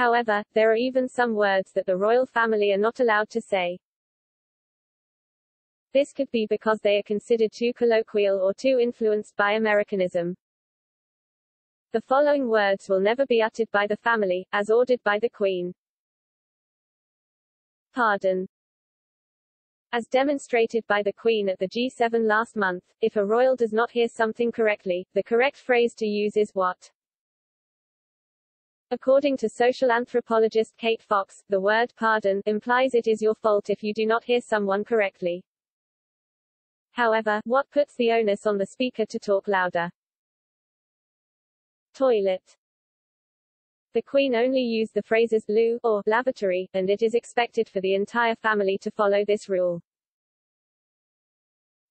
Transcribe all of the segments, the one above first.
However, there are even some words that the royal family are not allowed to say. This could be because they are considered too colloquial or too influenced by Americanism. The following words will never be uttered by the family, as ordered by the Queen. Pardon. As demonstrated by the Queen at the G7 last month, if a royal does not hear something correctly, the correct phrase to use is what? According to social anthropologist Kate Fox, the word pardon implies it is your fault if you do not hear someone correctly. However, what puts the onus on the speaker to talk louder? Toilet. The Queen only used the phrases loo or lavatory, and it is expected for the entire family to follow this rule.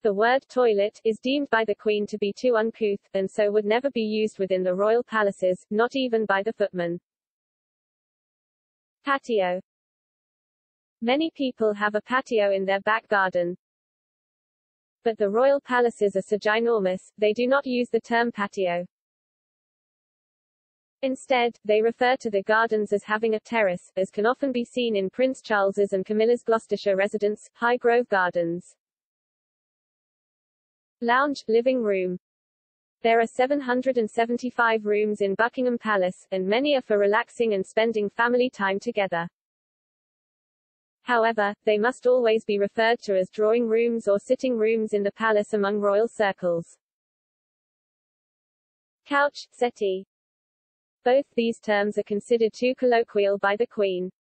The word toilet is deemed by the Queen to be too uncouth, and so would never be used within the royal palaces, not even by the footmen. Patio. Many people have a patio in their back garden. But the royal palaces are so ginormous, they do not use the term patio. Instead, they refer to the gardens as having a terrace, as can often be seen in Prince Charles's and Camilla's Gloucestershire residence, Highgrove Gardens. Lounge, living room. There are 775 rooms in Buckingham Palace, and many are for relaxing and spending family time together. However, they must always be referred to as drawing rooms or sitting rooms in the palace among royal circles. Couch, settee. Both these terms are considered too colloquial by the Queen.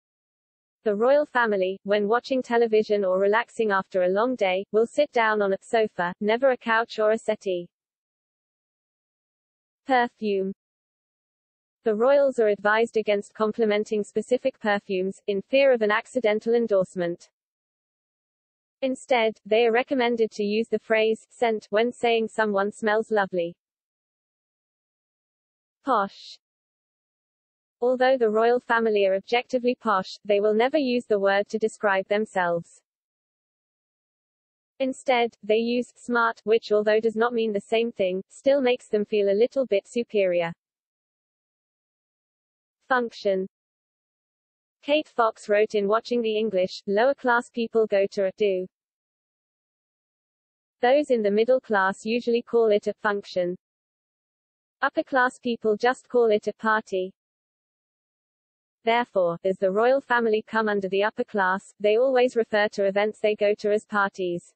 The royal family, when watching television or relaxing after a long day, will sit down on a sofa, never a couch or a settee. Perfume. The royals are advised against complimenting specific perfumes, in fear of an accidental endorsement. Instead, they are recommended to use the phrase scent when saying someone smells lovely. Posh. Although the royal family are objectively posh, they will never use the word to describe themselves. Instead, they use smart, which although does not mean the same thing, still makes them feel a little bit superior. Function. Kate Fox wrote in Watching the English, lower-class people go to a do. Those in the middle class usually call it a function. Upper-class people just call it a party. Therefore, as the royal family come under the upper class, they always refer to events they go to as parties.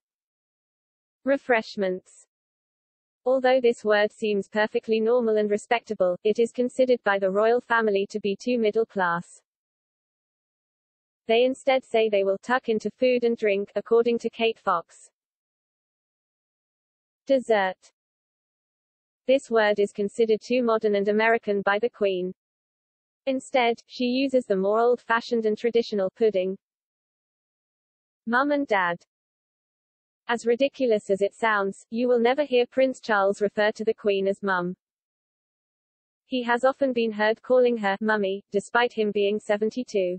Refreshments. Although this word seems perfectly normal and respectable, it is considered by the royal family to be too middle class. They instead say they will tuck into food and drink, according to Kate Fox. Dessert. This word is considered too modern and American by the Queen. Instead, she uses the more old-fashioned and traditional pudding. Mum and Dad. As ridiculous as it sounds, you will never hear Prince Charles refer to the Queen as Mum. He has often been heard calling her Mummy, despite him being 72.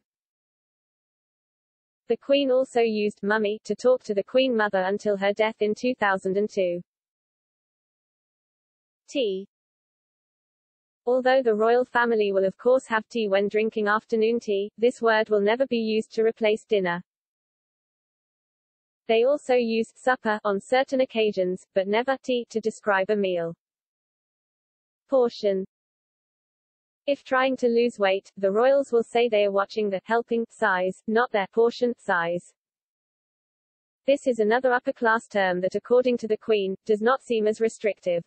The Queen also used Mummy to talk to the Queen Mother until her death in 2002. Tea. Although the royal family will of course have tea when drinking afternoon tea, this word will never be used to replace dinner. They also use supper on certain occasions, but never tea to describe a meal. Portion. If trying to lose weight, the royals will say they are watching the helping size, not their portion size. This is another upper-class term that, according to the Queen, does not seem as restrictive.